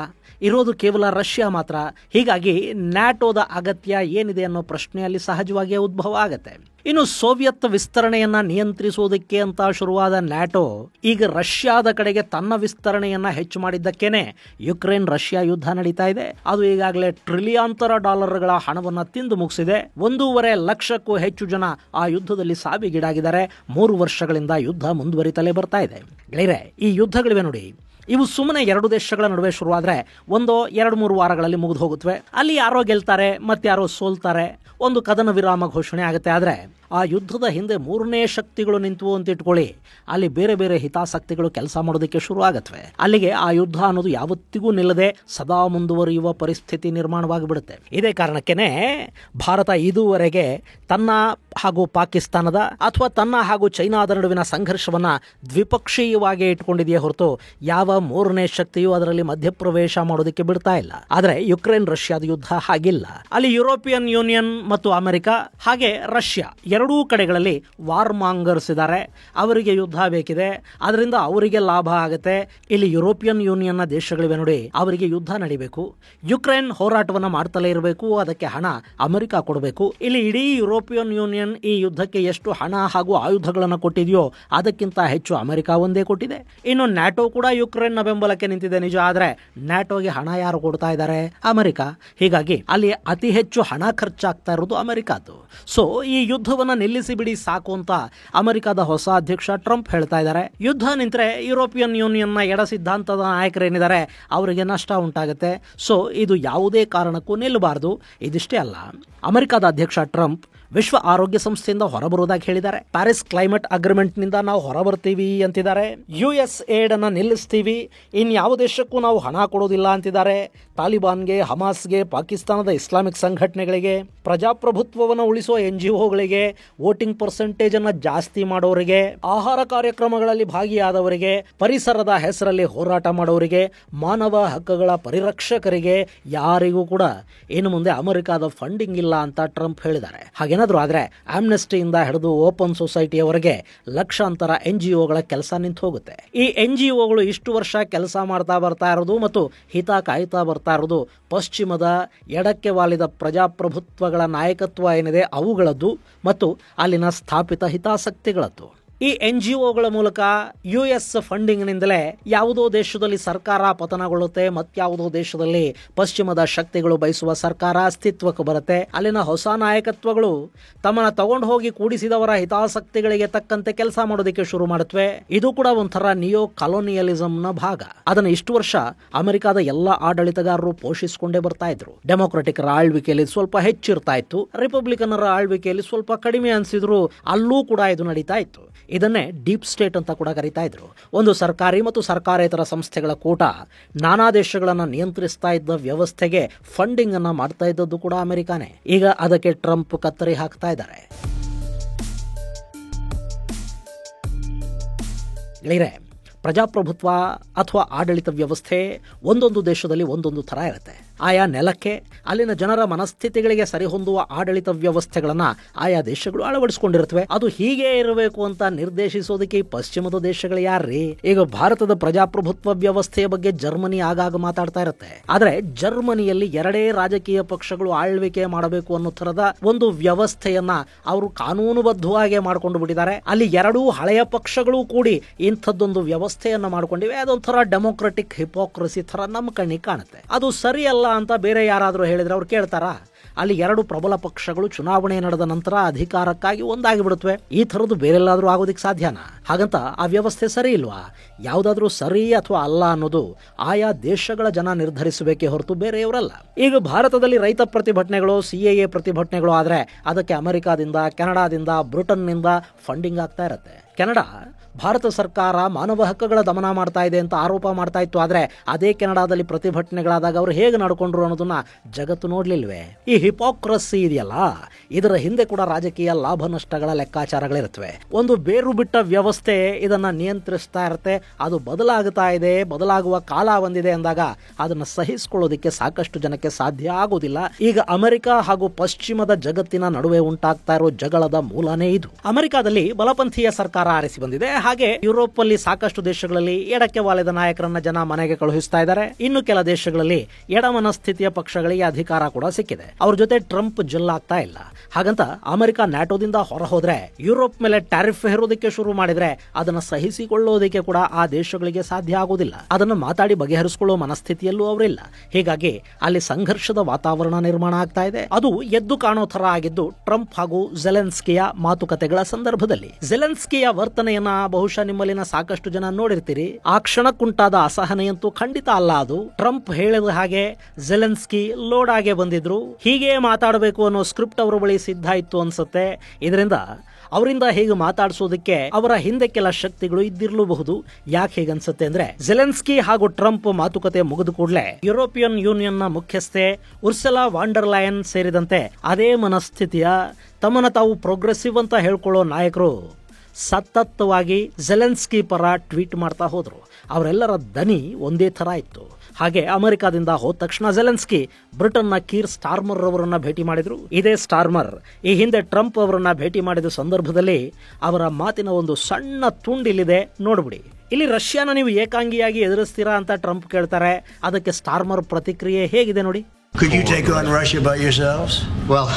ಇರೋದು ಕೇವಲ ರಷ್ಯಾ ಮಾತ್ರ. ಹೀಗಾಗಿ ನ್ಯಾಟೋದ ಅಗತ್ಯ ಏನಿದೆ ಅನ್ನೋ ಪ್ರಶ್ನೆಯಲ್ಲಿ ಸಹಜವಾಗಿಯೇ ಉದ್ಭವ ಆಗತ್ತೆ. ಇನ್ನು ಸೋವಿಯತ್ ವಿಸ್ತರಣೆಯನ್ನ ನಿಯಂತ್ರಿಸುವುದಕ್ಕೆ ಅಂತ ಶುರುವಾದ ನ್ಯಾಟೋ ಈಗ ರಷ್ಯಾದ ಕಡೆಗೆ ತನ್ನ ವಿಸ್ತರಣೆಯನ್ನ ಹೆಚ್ಚು ಮಾಡಿದ್ದಕ್ಕೇನೆ ಯುಕ್ರೇನ್ ರಷ್ಯಾ ಯುದ್ಧ ನಡೀತಾ ಇದೆ. ಅದು ಈಗಾಗಲೇ ಟ್ರಿಲಿಯಾಂತರ ಡಾಲರ್ಗಳ ಹಣವನ್ನ ತಿಂದು ಮುಗಿಸಿದೆ. 1.5 ಲಕ್ಷಕ್ಕೂ ಹೆಚ್ಚು ಜನ ಆ ಯುದ್ಧದಲ್ಲಿ ಸಾವಿಗೀಡಾಗಿದ್ದಾರೆ. 3 ವರ್ಷಗಳಿಂದ ಯುದ್ಧ ಮುಂದುವರಿತಲೇ ಬರ್ತಾ ಇದೆ. ಗೆಳೆಯರೆ, ಈ ಯುದ್ಧಗಳಿವೆ ನೋಡಿ, ಇವು ಸುಮ್ಮನೆ ಎರಡು ದೇಶಗಳ ನಡುವೆ ಶುರುವಾದ್ರೆ 1-2-3 ವಾರಗಳಲ್ಲಿ ಮುಗಿದು ಹೋಗುತ್ತವೆ. ಅಲ್ಲಿ ಯಾರೋ ಗೆಲ್ತಾರೆ, ಮತ್ತಾರೋ ಸೋಲ್ತಾರೆ, ಒಂದು ಕದನ ವಿರಾಮ ಘೋಷಣೆ ಆಗುತ್ತೆ. ಆದರೆ ಆ ಯುದ್ಧದ ಹಿಂದೆ ಮೂರನೇ ಶಕ್ತಿಗಳು ನಿಂತು ಅಂತ ಇಟ್ಕೊಳ್ಳಿ, ಅಲ್ಲಿ ಬೇರೆ ಬೇರೆ ಹಿತಾಸಕ್ತಿಗಳು ಕೆಲಸ ಮಾಡೋದಕ್ಕೆ ಶುರು ಆಗತ್ವೆ. ಅಲ್ಲಿಗೆ ಆ ಯುದ್ಧ ಅನ್ನೋದು ಯಾವತ್ತಿಗೂ ನಿಲ್ಲದೆ ಸದಾ ಮುಂದುವರಿಯುವ ಪರಿಸ್ಥಿತಿ ನಿರ್ಮಾಣವಾಗಿಬಿಡುತ್ತೆ. ಇದೇ ಕಾರಣಕ್ಕೇನೆ ಭಾರತ ಇದುವರೆಗೆ ತನ್ನ ಹಾಗೂ ಪಾಕಿಸ್ತಾನದ ಅಥವಾ ತನ್ನ ಹಾಗೂ ಚೈನಾದ ನಡುವಿನ ಸಂಘರ್ಷವನ್ನ ದ್ವಿಪಕ್ಷೀಯವಾಗಿ ಇಟ್ಕೊಂಡಿದೆಯೇ ಹೊರತು ಯಾವ ಮೂರನೇ ಶಕ್ತಿಯು ಅದರಲ್ಲಿ ಮಧ್ಯಪ್ರವೇಶ ಮಾಡೋದಕ್ಕೆ ಬಿಡ್ತಾ ಇಲ್ಲ. ಆದ್ರೆ ಯುಕ್ರೇನ್ ರಷ್ಯಾದ ಯುದ್ಧ ಹಾಗಿಲ್ಲ. ಅಲ್ಲಿ ಯುರೋಪಿಯನ್ ಯೂನಿಯನ್ ಮತ್ತು ಅಮೆರಿಕ ಹಾಗೆ ರಷ್ಯಾ ಎರಡೂ ಕಡೆಗಳಲ್ಲಿ ವಾರ್ ಮಾಂಗರ್ಸ್ ಇದ್ದಾರೆ. ಅವರಿಗೆ ಯುದ್ಧ ಬೇಕಿದೆ, ಅದರಿಂದ ಅವರಿಗೆ ಲಾಭ ಆಗುತ್ತೆ. ಇಲ್ಲಿ ಯುರೋಪಿಯನ್ ಯೂನಿಯನ್ನ ದೇಶಗಳಿವೆ ನೋಡಿ, ಅವರಿಗೆ ಯುದ್ಧ ನಡಿಬೇಕು. ಯುಕ್ರೇನ್ ಹೋರಾಟವನ್ನ ಮಾಡ್ತಲೇ ಇರಬೇಕು, ಅದಕ್ಕೆ ಹಣ ಅಮೆರಿಕ ಕೊಡಬೇಕು. ಇಲ್ಲಿ ಇಡೀ ಯುರೋಪಿಯನ್ ಯೂನಿಯನ್ ಈ ಯುದ್ಧಕ್ಕೆ ಎಷ್ಟು ಹಣ ಹಾಗೂ ಆಯುಧಗಳನ್ನು ಕೊಟ್ಟಿದೆಯೋ ಅದಕ್ಕಿಂತ ಹೆಚ್ಚು ಅಮೆರಿಕ ಒಂದೇ ಕೊಟ್ಟಿದೆ. ಇನ್ನು ನ್ಯಾಟೋ ಕೂಡ ಯುಕ್ರೇನ್ನ ಬೆಂಬಲಕ್ಕೆ ನಿಂತಿದೆ ನಿಜ, ಆದ್ರೆ ನ್ಯಾಟೋಗೆ ಹಣ ಯಾರು ಕೊಡ್ತಾ ಇದ್ದಾರೆ? ಅಮೆರಿಕ. ಹೀಗಾಗಿ ಅಲ್ಲಿ ಅತಿ ಹೆಚ್ಚು ಹಣ ಖರ್ಚಾಗ್ತಾ ಇರೋದು ಅಮೆರಿಕದ್ದು. ಸೊ ಈ ಯುದ್ಧವನ್ನ ನಿಲ್ಲಿಸಿ ಬಿಡಿ ಸಾಕು ಅಂತ ಅಮೆರಿಕದ ಹೊಸ ಅಧ್ಯಕ್ಷ ಟ್ರಂಪ್ ಹೇಳ್ತಾ ಇದ್ದಾರೆ. ಯುದ್ಧ ನಿಂತರೆ ಯುರೋಪಿಯನ್ ಯೂನಿಯನ್ನ ಎಡ ಸಿದ್ಧಾಂತದ ನಾಯಕರೇನಿದ್ದಾರೆ ಅವರಿಗೆ ನಷ್ಟ ಉಂಟಾಗುತ್ತೆ. ಸೊ ಇದು ಯಾವುದೇ ಕಾರಣಕ್ಕೂ ನಿಲ್ಲಬಾರದು. ಇದಿಷ್ಟೇ ಅಲ್ಲ, ಅಮೆರಿಕದ ಅಧ್ಯಕ್ಷ ಟ್ರಂಪ್ ವಿಶ್ವ ಆರೋಗ್ಯ ಸಂಸ್ಥೆಯಿಂದ ಹೊರಬರುವುದಾಗಿ ಹೇಳಿದ್ದಾರೆ. ಪ್ಯಾರಿಸ್ ಕ್ಲೈಮೇಟ್ ಅಗ್ರಿಮೆಂಟ್ ನಿಂದ ನಾವು ಹೊರಬರ್ತೀವಿ ಅಂತಿದ್ದಾರೆ. ಯುಎಸ್ ಏಡ್ ಅನ್ನ ನಿಲ್ಲಿಸ್ತೀವಿ, ಇನ್ಯಾವ ದೇಶಕ್ಕೂ ನಾವು ಹಣ ಕೊಡೋದಿಲ್ಲ ಅಂತಿದ್ದಾರೆ. ತಾಲಿಬಾನ್ಗೆ, ಹಮಾಸ್ಗೆ, ಪಾಕಿಸ್ತಾನದ ಇಸ್ಲಾಮಿಕ್ ಸಂಘಟನೆಗಳಿಗೆ, ಪ್ರಜಾಪ್ರಭುತ್ವವನ್ನು ಉಳಿಸುವ NGOಗಳಿಗೆ, ವೋಟಿಂಗ್ ಪರ್ಸೆಂಟೇಜ್ ಅನ್ನ ಜಾಸ್ತಿ ಮಾಡೋರಿಗೆ, ಆಹಾರ ಕಾರ್ಯಕ್ರಮಗಳಲ್ಲಿ ಭಾಗಿಯಾದವರಿಗೆ, ಪರಿಸರದ ಹೆಸರಲ್ಲಿ ಹೋರಾಟ ಮಾಡೋರಿಗೆ, ಮಾನವ ಹಕ್ಕುಗಳ ಪರಿರಕ್ಷಕರಿಗೆ ಯಾರಿಗೂ ಕೂಡ ಇನ್ನು ಮುಂದೆ ಅಮೆರಿಕದ ಫಂಡಿಂಗ್ ಇಲ್ಲ ಅಂತ ಟ್ರಂಪ್ ಹೇಳಿದ್ದಾರೆ. ಹಾಗೇನಾದ್ರೂ ಆದ್ರೆ ಆಮ್ನೆಸ್ಟಿಯಿಂದ ಹಿಡಿದು ಓಪನ್ ಸೊಸೈಟಿಯವರೆಗೆ ಲಕ್ಷಾಂತರ NGOಗಳ ಕೆಲಸ ನಿಂತು ಹೋಗುತ್ತೆ. ಈ NGOಗಳು ಇಷ್ಟು ವರ್ಷ ಕೆಲಸ ಮಾಡ್ತಾ ಬರ್ತಾ ಇರೋದು ಮತ್ತು ಹಿತ ಕಾಯ್ತಾ ಬರ್ತಾ ಇರೋದು ಪಶ್ಚಿಮದ ಎಡಕ್ಕೆ ವಾಲಿದ ಪ್ರಜಾಪ್ರಭುತ್ವಗಳ ನಾಯಕತ್ವ ಏನಿದೆ ಅವುಗಳದ್ದು ಮತ್ತು ಅಲ್ಲಿನ ಸ್ಥಾಪಿತ ಹಿತಾಸಕ್ತಿಗಳದ್ದು. ಈ NGOಗಳ ಮೂಲಕ US ಫಂಡಿಂಗ್ನಿಂದಲೇ ಯಾವುದೋ ದೇಶದಲ್ಲಿ ಸರ್ಕಾರ ಪತನಗೊಳ್ಳುತ್ತೆ, ಮತ್ಯಾವುದೋ ದೇಶದಲ್ಲಿ ಪಶ್ಚಿಮದ ಶಕ್ತಿಗಳು ಬಯಸುವ ಸರ್ಕಾರ ಅಸ್ತಿತ್ವಕ್ಕೆ ಬರುತ್ತೆ. ಅಲ್ಲಿನ ಹೊಸ ನಾಯಕತ್ವಗಳು ತಮ್ಮನ್ನ ತಗೊಂಡು ಹೋಗಿ ಕೂಡಿಸಿದವರ ಹಿತಾಸಕ್ತಿಗಳಿಗೆ ತಕ್ಕಂತೆ ಕೆಲಸ ಮಾಡೋದಕ್ಕೆ ಶುರು ಮಾಡುತ್ತವೆ. ಇದು ಕೂಡ ಒಂಥರ ನಿಯೋ ಕಾಲೋನಿಯಲಿಸಂನ ಭಾಗ. ಅದನ್ನು ಇಷ್ಟು ವರ್ಷ ಅಮೆರಿಕದ ಎಲ್ಲ ಆಡಳಿತಗಾರರು ಪೋಷಿಸಿಕೊಂಡೇ ಬರ್ತಾ ಇದ್ರು. ಡೆಮೊಕ್ರೆಟಿಕರ ಆಳ್ವಿಕೆಯಲ್ಲಿ ಸ್ವಲ್ಪ ಹೆಚ್ಚಿರ್ತಾ ಇತ್ತು, ರಿಪಬ್ಲಿಕನರ ಆಳ್ವಿಕೆಯಲ್ಲಿ ಸ್ವಲ್ಪ ಕಡಿಮೆ ಅನಿಸಿದ್ರು, ಅಲ್ಲೂ ಕೂಡ ಇದು ನಡೀತಾ ಇತ್ತು. ಇದನ್ನೇ ಡೀಪ್ ಸ್ಟೇಟ್ ಅಂತ ಕೂಡ ಕರೀತಾ ಇದ್ರು. ಒಂದು ಸರ್ಕಾರಿ ಮತ್ತು ಸರ್ಕಾರೇತರ ಸಂಸ್ಥೆಗಳ ಕೂಟ ನಾನಾ ದೇಶಗಳನ್ನು ನಿಯಂತ್ರಿಸ್ತಾ ಇದ್ದ ವ್ಯವಸ್ಥೆಗೆ ಫಂಡಿಂಗ್ ಅನ್ನ ಮಾಡ್ತಾ ಇದ್ದದ್ದು ಕೂಡ ಅಮೆರಿಕಾನೇ. ಈಗ ಅದಕ್ಕೆ ಟ್ರಂಪ್ ಕತ್ತರಿ ಹಾಕ್ತಾ ಇದ್ದಾರೆ. ಪ್ರಜಾಪ್ರಭುತ್ವ ಅಥವಾ ಆಡಳಿತ ವ್ಯವಸ್ಥೆ ಒಂದೊಂದು ದೇಶದಲ್ಲಿ ಒಂದೊಂದು ಥರ ಇರುತ್ತೆ. ಆಯಾ ನೆಲಕ್ಕೆ ಅಲ್ಲಿನ ಜನರ ಮನಸ್ಥಿತಿಗಳಿಗೆ ಸರಿಹೊಂದುವ ಆಡಳಿತ ವ್ಯವಸ್ಥೆಗಳನ್ನ ಆಯಾ ದೇಶಗಳು ಅಳವಡಿಸಿಕೊಂಡಿರುತ್ತವೆ. ಅದು ಹೀಗೆ ಇರಬೇಕು ಅಂತ ನಿರ್ದೇಶಿಸೋದಕ್ಕೆ ಈ ಪಶ್ಚಿಮದ ದೇಶಗಳು ಯಾರ್ರೀ? ಈಗ ಭಾರತದ ಪ್ರಜಾಪ್ರಭುತ್ವ ವ್ಯವಸ್ಥೆಯ ಬಗ್ಗೆ ಜರ್ಮನಿ ಆಗಾಗ ಮಾತಾಡ್ತಾ ಇರುತ್ತೆ. ಆದ್ರೆ ಜರ್ಮನಿಯಲ್ಲಿ ಎರಡೇ ರಾಜಕೀಯ ಪಕ್ಷಗಳು ಆಳ್ವಿಕೆ ಮಾಡಬೇಕು ಅನ್ನೋ ತರದ ಒಂದು ವ್ಯವಸ್ಥೆಯನ್ನ ಅವರು ಕಾನೂನುಬದ್ಧವಾಗಿ ಮಾಡ್ಕೊಂಡು ಬಿಟ್ಟಿದ್ದಾರೆ. ಅಲ್ಲಿ ಎರಡೂ ಹಳೆಯ ಪಕ್ಷಗಳು ಕೂಡಿ ಇಂಥದ್ದೊಂದು ವ್ಯವಸ್ಥೆಯನ್ನ ಮಾಡ್ಕೊಂಡಿವೆ. ಅದೊಂಥರ ಡೆಮೊಕ್ರೆಟಿಕ್ ಹಿಪೋಕ್ರಸಿ ತರ ನಮ್ಮ ಕಣ್ಣಿಗೆ ಕಾಣುತ್ತೆ. ಅದು ಸರಿಯಲ್ಲ ಅಂತ ಬೇರೆ ಯಾರಾದರೂ ಹೇಳಿದ್ರೆ ಅವ್ರು ಕೇಳ್ತಾರಾ? ಅಲ್ಲಿ ಎರಡು ಪ್ರಬಲ ಪಕ್ಷಗಳು ಚುನಾವಣೆ ನಡೆದ ನಂತರ ಅಧಿಕಾರಕ್ಕಾಗಿ ಒಂದಾಗಿ ಬಿಡುತ್ತವೆ. ಈ ಥರದ್ದು ಬೇರೆಲ್ಲಾದ್ರೂ ಆಗೋದಿಕ್ಕೆ ಸಾಧ್ಯನಾ? ಹಾಗಂತ ಆ ವ್ಯವಸ್ಥೆ ಸರಿ ಇಲ್ವಾ? ಯಾವುದಾದ್ರೂ ಸರಿ ಅಥವಾ ಅಲ್ಲ ಅನ್ನೋದು ಆಯಾ ದೇಶಗಳ ಜನ ನಿರ್ಧರಿಸಬೇಕೇ ಹೊರತು ಬೇರೆಯವರಲ್ಲ. ಈಗ ಭಾರತದಲ್ಲಿ ರೈತ ಪ್ರತಿಭಟನೆಗಳು, CAA ಪ್ರತಿಭಟನೆಗಳು ಆದ್ರೆ ಅದಕ್ಕೆ ಅಮೆರಿಕಾದಿಂದ, ಕೆನಡಾದಿಂದ, ಬ್ರಿಟನ್ನಿಂದ ಫಂಡಿಂಗ್ ಆಗ್ತಾ ಇರುತ್ತೆ. ಕೆನಡಾ ಭಾರತ ಸರ್ಕಾರ ಮಾನವ ಹಕ್ಕುಗಳ ದಮನ ಮಾಡ್ತಾ ಇದೆ ಅಂತ ಆರೋಪ ಮಾಡ್ತಾ ಇತ್ತು. ಆದ್ರೆ ಅದೇ ಕೆನಡಾದಲ್ಲಿ ಪ್ರತಿಭಟನೆಗಳಾದಾಗ ಅವರು ಹೇಗೆ ನಡ್ಕೊಂಡ್ರು ಅನ್ನೋದನ್ನ ಜಗತ್ತು ನೋಡ್ಲಿಲ್ವೇ? ಈ ಹಿಪೋಕ್ರಸಿ ಇದೆಯಲ್ಲ, ಇದರ ಹಿಂದೆ ಕೂಡ ರಾಜಕೀಯ ಲಾಭ ನಷ್ಟಗಳ ಲೆಕ್ಕಾಚಾರಗಳಿರುತ್ತವೆ. ಒಂದು ಬೇರು ಬಿಟ್ಟ ವ್ಯವಸ್ಥೆ ಇದನ್ನ ನಿಯಂತ್ರಿಸ್ತಾ ಇರುತ್ತೆ. ಅದು ಬದಲಾಗುತ್ತಾ ಇದೆ, ಬದಲಾಗುವ ಕಾಲ ಬಂದಿದೆ ಅಂದಾಗ ಅದನ್ನ ಸಹಿಸಿಕೊಳ್ಳೋದಿಕ್ಕೆ ಸಾಕಷ್ಟು ಜನಕ್ಕೆ ಸಾಧ್ಯ ಆಗೋದಿಲ್ಲ. ಈಗ ಅಮೆರಿಕ ಹಾಗೂ ಪಶ್ಚಿಮದ ಜಗತ್ತಿನ ನಡುವೆ ಉಂಟಾಗ್ತಾ ಇರೋ ಜಗಳದ ಮೂಲನೇ ಇದು. ಅಮೆರಿಕದಲ್ಲಿ ಬಲಪಂಥೀಯ ಸರ್ಕಾರ ಆರಿಸಿ ಬಂದಿದೆ. ಹಾಗೆ ಯುರೋಪ್ ಅಲ್ಲಿ ಸಾಕಷ್ಟು ದೇಶಗಳಲ್ಲಿ ಎಡಕ್ಕೆ ವಾಲಿದ ನಾಯಕರನ್ನ ಜನ ಮನೆಗೆ ಕಳುಹಿಸ್ತಾ ಇದ್ದಾರೆ. ಇನ್ನು ಕೆಲ ದೇಶಗಳಲ್ಲಿ ಎಡ ಮನಸ್ಥಿತಿಯ ಪಕ್ಷಗಳಿಗೆ ಅಧಿಕಾರ ಕೂಡ ಸಿಕ್ಕಿದೆ. ಅವ್ರ ಜೊತೆ ಟ್ರಂಪ್ ಜಿಲ್ಲಾಗ್ತಾ ಇಲ್ಲ. ಹಾಗಂತ ಅಮೆರಿಕ ನ್ಯಾಟೋದಿಂದ ಹೊರ ಹೋದ್ರೆ, ಯುರೋಪ್ ಮೇಲೆ ಟ್ಯಾರಿಫ್ ಹೇರೋದಕ್ಕೆ ಶುರು ಮಾಡಿದ್ರೆ ಅದನ್ನ ಸಹಿಸಿಕೊಳ್ಳೋದಕ್ಕೆ ಕೂಡ ಆ ದೇಶಗಳಿಗೆ ಸಾಧ್ಯ ಆಗೋದಿಲ್ಲ. ಅದನ್ನು ಮಾತಾಡಿ ಬಗೆಹರಿಸಿಕೊಳ್ಳೋ ಮನಸ್ಥಿತಿಯಲ್ಲೂ ಅವರಿಲ್ಲ. ಹೀಗಾಗಿ ಅಲ್ಲಿ ಸಂಘರ್ಷದ ವಾತಾವರಣ ನಿರ್ಮಾಣ ಆಗ್ತಾ ಇದೆ. ಅದು ಎದ್ದು ಕಾಣೋ ತರ ಆಗಿದ್ದು ಟ್ರಂಪ್ ಹಾಗೂ ಜೆಲೆನ್ಸ್ಕಿಯ ಮಾತುಕತೆಗಳ ಸಂದರ್ಭದಲ್ಲಿ. ಜೆಲೆನ್ಸ್ಕಿಯ ವರ್ತನೆಯನ್ನ ಬಹುಶಃ ನಿಮ್ಮಲ್ಲಿನ ಸಾಕಷ್ಟು ಜನ ನೋಡಿರ್ತೀರಿ. ಆ ಕ್ಷಣಕ್ಕುಂಟಾದ ಅಸಹನೆಯಂತೂ ಖಂಡಿತ ಅಲ್ಲ ಅದು. ಟ್ರಂಪ್ ಹೇಳಿದ ಹಾಗೆ ಜೆಲೆನ್ಸ್ಕಿ ಲೋಡ್ ಆಗೇ ಬಂದಿದ್ರು. ಹೀಗೆ ಮಾತಾಡಬೇಕು ಅನ್ನೋ ಸ್ಕ್ರಿಪ್ಟ್ ಅವರ ಬಳಿ ಸಿದ್ಧ ಇತ್ತು ಅನ್ಸುತ್ತೆ. ಇದರಿಂದ ಅವರಿಂದ ಹೇಗೆ ಮಾತಾಡಿಸೋದಕ್ಕೆ ಅವರ ಹಿಂದೆ ಕೆಲ ಶಕ್ತಿಗಳು ಇದ್ದಿರಲೂಬಹುದು. ಯಾಕೆ ಹೇಗನ್ಸುತ್ತೆ ಅಂದ್ರೆ, ಜೆಲೆನ್ಸ್ಕಿ ಹಾಗೂ ಟ್ರಂಪ್ ಮಾತುಕತೆ ಮುಗಿದ ಕೂಡಲೇ ಯುರೋಪಿಯನ್ ಯೂನಿಯನ್ನ ಮುಖ್ಯಸ್ಥೆ ಉರ್ಸುಲಾ ವಾಂಡರ್ ಲಾಯನ್ ಸೇರಿದಂತೆ ಅದೇ ಮನಸ್ಥಿತಿಯ ತಮ್ಮನ್ನ ತಾವು ಪ್ರೋಗ್ರೆಸಿವ್ ಅಂತ ಹೇಳ್ಕೊಳ್ಳೋ ನಾಯಕರು ಸತತವಾಗಿ ಜೆಲೆನ್ಸ್ಕಿ ಪರ ಟ್ವೀಟ್ ಮಾಡ್ತಾ ಹೋದ್ರು. ಅವರೆಲ್ಲರ ದನಿ ಒಂದೇ ತರ ಇತ್ತು. ಹಾಗೆ ಅಮೆರಿಕಾದಿಂದ ಹೋದ ತಕ್ಷಣ ಜೆಲೆನ್ಸ್ಕಿ ಬ್ರಿಟನ್ನ ಕೀರ್ ಸ್ಟಾರ್ಮರ್ ಅವರನ್ನ ಭೇಟಿ ಮಾಡಿದ್ರು. ಇದೇ ಸ್ಟಾರ್ಮರ್ ಈ ಹಿಂದೆ ಟ್ರಂಪ್ ಅವರನ್ನ ಭೇಟಿ ಮಾಡಿದ ಸಂದರ್ಭದಲ್ಲಿ ಅವರ ಮಾತಿನ ಒಂದು ಸಣ್ಣ ತುಂಡಿಲ್ಲಿದೆ, ನೋಡ್ಬಿಡಿ. ಇಲ್ಲಿ ರಷ್ಯಾನ ನೀವು ಏಕಾಂಗಿಯಾಗಿ ಎದುರಿಸ್ತೀರಾ ಅಂತ ಟ್ರಂಪ್ ಕೇಳ್ತಾರೆ. ಅದಕ್ಕೆ ಸ್ಟಾರ್ಮರ್ ಪ್ರತಿಕ್ರಿಯೆ ಹೇಗಿದೆ ನೋಡಿ. Could you take on Russia by yourselves? Well,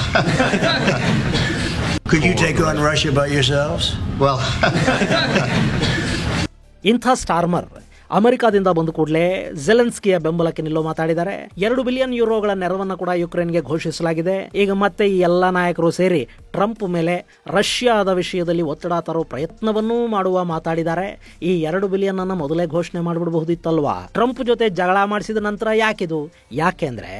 could you take on Russia by yourselves? well. ಇಂಥ ಸ್ಟಾರ್ಮರ್ ಅಮೆರಿಕಾದಿಂದ ಬಂದ ಕೂಡಲೇ ಜೆಲೆನ್ಸ್ಕಿಯ ಬೆಂಬಲಕ್ಕೆ ನಿಲ್ಲೋ ಮಾತಾಡಿದ್ದಾರೆ. 2 ಬಿಲಿಯನ್ ಯೂರೋಗಳ ನೆರವನ್ನು ಕೂಡ ಯುಕ್ರೇನ್ಗೆ ಘೋಷಿಸಲಾಗಿದೆ. ಈಗ ಮತ್ತೆ ಈ ಎಲ್ಲ ನಾಯಕರು ಸೇರಿ ಟ್ರಂಪ್ ಮೇಲೆ ರಷ್ಯಾದ ವಿಷಯದಲ್ಲಿ ಒತ್ತಡ ತರೋ ಪ್ರಯತ್ನವನ್ನೂ ಮಾಡುವ ಮಾತಾಡಿದ್ದಾರೆ. ಈ 2 ಬಿಲಿಯನ್ ಅನ್ನ ಮೊದಲೇ ಘೋಷಣೆ ಮಾಡಿಬಿಡಬಹುದಿತ್ತಲ್ವಾ. ಟ್ರಂಪ್ ಜೊತೆ ಜಗಳ ಮಾಡಿಸಿದ ನಂತರ ಯಾಕಿದು? ಯಾಕೆಂದ್ರೆ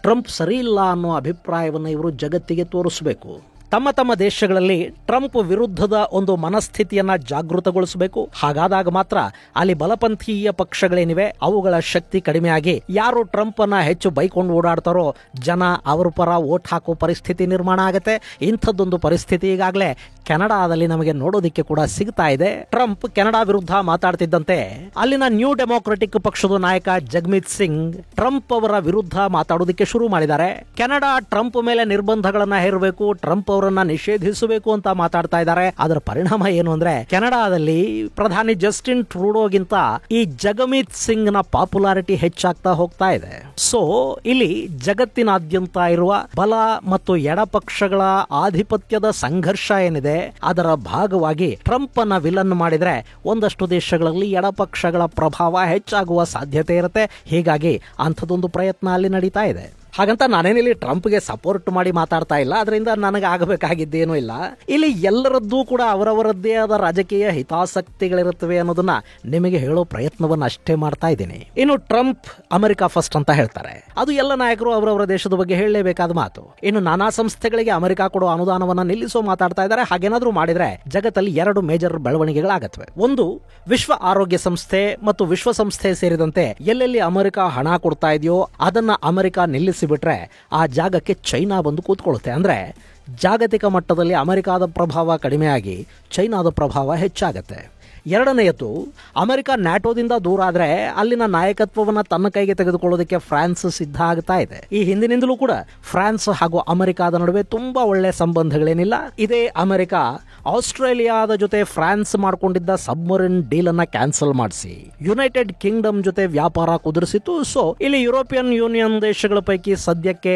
ಟ್ರಂಪ್ ಸರಿ ಇಲ್ಲ ಅನ್ನೋ ಅಭಿಪ್ರಾಯವನ್ನು ಇವರು ಜಗತ್ತಿಗೆ ತೋರಿಸಬೇಕು. ತಮ್ಮ ತಮ್ಮ ದೇಶಗಳಲ್ಲಿ ಟ್ರಂಪ್ ವಿರುದ್ಧದ ಒಂದು ಮನಸ್ಥಿತಿಯನ್ನ ಜಾಗೃತಗೊಳಿಸಬೇಕು. ಹಾಗಾದಾಗ ಮಾತ್ರ ಅಲ್ಲಿ ಬಲಪಂಥೀಯ ಪಕ್ಷಗಳೇನಿವೆ ಅವುಗಳ ಶಕ್ತಿ ಕಡಿಮೆಯಾಗಿ ಯಾರು ಟ್ರಂಪ್ ಅನ್ನ ಹೆಚ್ಚು ಬೈಕೊಂಡು ಓಡಾಡ್ತಾರೋ ಜನ ಅವರ ಪರ ವೋಟ್ ಹಾಕೋ ಪರಿಸ್ಥಿತಿ ನಿರ್ಮಾಣ ಆಗುತ್ತೆ. ಇಂಥದ್ದೊಂದು ಪರಿಸ್ಥಿತಿ ಈಗಾಗಲೇ ಕೆನಡಾದಲ್ಲಿ ನಮಗೆ ನೋಡೋದಿಕ್ಕೆ ಕೂಡ ಸಿಗ್ತಾ ಇದೆ. ಟ್ರಂಪ್ ಕೆನಡಾ ವಿರುದ್ಧ ಮಾತಾಡ್ತಿದ್ದಂತೆ ಅಲ್ಲಿನ ನ್ಯೂ ಡೆಮೋಕ್ರೆಟಿಕ್ ಪಕ್ಷದ ನಾಯಕ ಜಗಮೀತ್ ಸಿಂಗ್ ಟ್ರಂಪ್ ಅವರ ವಿರುದ್ಧ ಮಾತಾಡೋದಕ್ಕೆ ಶುರು ಮಾಡಿದ್ದಾರೆ. ಕೆನಡಾ ಟ್ರಂಪ್ ಮೇಲೆ ನಿರ್ಬಂಧಗಳನ್ನ ಹೇರಬೇಕು, ಟ್ರಂಪ್ ಅವರನ್ನ ನಿಷೇಧಿಸಬೇಕು ಅಂತ ಮಾತಾಡ್ತಾ ಇದ್ದಾರೆ. ಅದರ ಪರಿಣಾಮ ಏನು ಅಂದ್ರೆ, ಕೆನಡಾದಲ್ಲಿ ಪ್ರಧಾನಿ ಜಸ್ಟಿನ್ ಟ್ರೂಡೋಗಿಂತ ಈ ಜಗಮೀತ್ ಸಿಂಗ್ ನ ಪಾಪ್ಯುಲಾರಿಟಿ ಹೆಚ್ಚಾಗ್ತಾ ಹೋಗ್ತಾ ಇದೆ. ಸೊ ಇಲ್ಲಿ ಜಗತ್ತಿನಾದ್ಯಂತ ಇರುವ ಬಲ ಮತ್ತು ಎಡಪಕ್ಷಗಳ ಆಧಿಪತ್ಯದ ಸಂಘರ್ಷ ಏನಿದೆ ಅದರ ಭಾಗವಾಗಿ ಟ್ರಂಪ್ ಅನ್ನ ವಿಲನ್ ಮಾಡಿದ್ರೆ ಒಂದಷ್ಟು ದೇಶಗಳಲ್ಲಿ ಎಡಪಕ್ಷಗಳ ಪ್ರಭಾವ ಹೆಚ್ಚಾಗುವ ಸಾಧ್ಯತೆ ಇರುತ್ತೆ. ಹೀಗಾಗಿ ಅಂಥದ್ದೊಂದು ಪ್ರಯತ್ನ ಅಲ್ಲಿ ನಡೀತಾ ಇದೆ. ಹಾಗಂತ ನಾನೇನಿಲ್ಲಿ ಟ್ರಂಪ್ಗೆ ಸಪೋರ್ಟ್ ಮಾಡಿ ಮಾತಾಡ್ತಾ ಇಲ್ಲ, ಅದರಿಂದ ನನಗೆ ಆಗಬೇಕಾಗಿದ್ದೇನೂ ಇಲ್ಲ. ಇಲ್ಲಿ ಎಲ್ಲರದ್ದೂ ಕೂಡ ಅವರವರದ್ದೇ ಆದ ರಾಜಕೀಯ ಹಿತಾಸಕ್ತಿಗಳಿರುತ್ತವೆ ಅನ್ನೋದನ್ನ ನಿಮಗೆ ಹೇಳೋ ಪ್ರಯತ್ನವನ್ನ ಅಷ್ಟೇ ಮಾಡ್ತಾ ಇದ್ದೀನಿ. ಇನ್ನು ಟ್ರಂಪ್ ಅಮೆರಿಕ ಫಸ್ಟ್ ಅಂತ ಹೇಳ್ತಾರೆ. ಅದು ಎಲ್ಲ ನಾಯಕರು ಅವರವರ ದೇಶದ ಬಗ್ಗೆ ಹೇಳಲೇಬೇಕಾದ ಮಾತು. ಇನ್ನು ನಾನಾ ಸಂಸ್ಥೆಗಳಿಗೆ ಅಮೆರಿಕ ಕೊಡೋ ಅನುದಾನವನ್ನ ನಿಲ್ಲಿಸೋ ಮಾತಾಡ್ತಾ ಇದ್ದಾರೆ. ಹಾಗೇನಾದ್ರೂ ಮಾಡಿದ್ರೆ ಜಗತ್ತಲ್ಲಿ 2 ಮೇಜರ್ ಬೆಳವಣಿಗೆಗಳಾಗತ್ವೆ. ಒಂದು, ವಿಶ್ವ ಆರೋಗ್ಯ ಸಂಸ್ಥೆ ಮತ್ತು ವಿಶ್ವಸಂಸ್ಥೆ ಸೇರಿದಂತೆ ಎಲ್ಲೆಲ್ಲಿ ಅಮೆರಿಕ ಹಣ ಕೊಡ್ತಾ ಇದೆಯೋ ಅದನ್ನ ಅಮೆರಿಕ ನಿಲ್ಲಿಸಿ ಬಿಟ್ರೆ ಆ ಜಾಗಕ್ಕೆ ಚೈನಾ ಬಂದು ಕೂತ್ಕೊಳ್ಳುತ್ತೆ. ಅಂದ್ರೆ ಜಾಗತಿಕ ಮಟ್ಟದಲ್ಲಿ ಅಮೆರಿಕಾದ ಪ್ರಭಾವ ಕಡಿಮೆಯಾಗಿ ಚೈನಾದ ಪ್ರಭಾವ ಹೆಚ್ಚಾಗತ್ತೆ. ಎರಡನೆಯದು, ಅಮೆರಿಕ ನ್ಯಾಟೋದಿಂದ ದೂರ ಆದ್ರೆ ಅಲ್ಲಿನ ನಾಯಕತ್ವವನ್ನ ತನ್ನ ಕೈಗೆ ತೆಗೆದುಕೊಳ್ಳೋದಕ್ಕೆ ಫ್ರಾನ್ಸ್ ಸಿದ್ಧ ಆಗ್ತಾ ಇದೆ. ಈ ಹಿಂದಿನಿಂದಲೂ ಕೂಡ ಫ್ರಾನ್ಸ್ ಹಾಗೂ ಅಮೆರಿಕಾದ ನಡುವೆ ತುಂಬಾ ಒಳ್ಳೆ ಸಂಬಂಧಗಳೇನಿಲ್ಲ. ಇದೇ ಅಮೆರಿಕ ಆಸ್ಟ್ರೇಲಿಯಾದ ಜೊತೆ ಫ್ರಾನ್ಸ್ ಮಾಡಿಕೊಂಡಿದ್ದ ಸಬ್ಮರಿನ್ ಡೀಲ್ ಅನ್ನ ಕ್ಯಾನ್ಸಲ್ ಮಾಡಿಸಿ ಯುನೈಟೆಡ್ ಕಿಂಗ್ಡಮ್ ಜೊತೆ ವ್ಯಾಪಾರ ಕುದುರಿಸಿತು. ಸೊ ಇಲ್ಲಿ ಯುರೋಪಿಯನ್ ಯೂನಿಯನ್ ದೇಶಗಳ ಪೈಕಿ ಸದ್ಯಕ್ಕೆ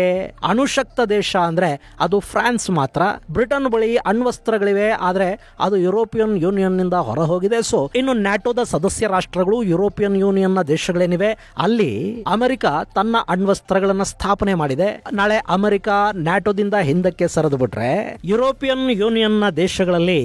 ಅಣುಶಕ್ತ ದೇಶ ಅಂದ್ರೆ ಅದು ಫ್ರಾನ್ಸ್ ಮಾತ್ರ. ಬ್ರಿಟನ್ ಬಳಿ ಅಣ್ವಸ್ತ್ರಗಳಿವೆ, ಆದ್ರೆ ಅದು ಯುರೋಪಿಯನ್ ಯೂನಿಯನ್ ನಿಂದ ಹೊರ ಹೋಗಿದೆ. ಸೊ ಇನ್ನು ನ್ಯಾಟೋದ ಸದಸ್ಯ ರಾಷ್ಟ್ರಗಳು ಯುರೋಪಿಯನ್ ಯೂನಿಯನ್ ನ ದೇಶಗಳೇನಿವೆ ಅಲ್ಲಿ ಅಮೆರಿಕ ತನ್ನ ಅಣ್ವಸ್ತ್ರಗಳನ್ನ ಸ್ಥಾಪನೆ ಮಾಡಿದೆ. ನಾಳೆ ಅಮೆರಿಕ ನ್ಯಾಟೋದಿಂದ ಹಿಂದಕ್ಕೆ ಸರಿದು ಬಿಟ್ರೆ ಯುರೋಪಿಯನ್ ಯೂನಿಯನ್ ನ ದೇಶಗಳಲ್ಲಿ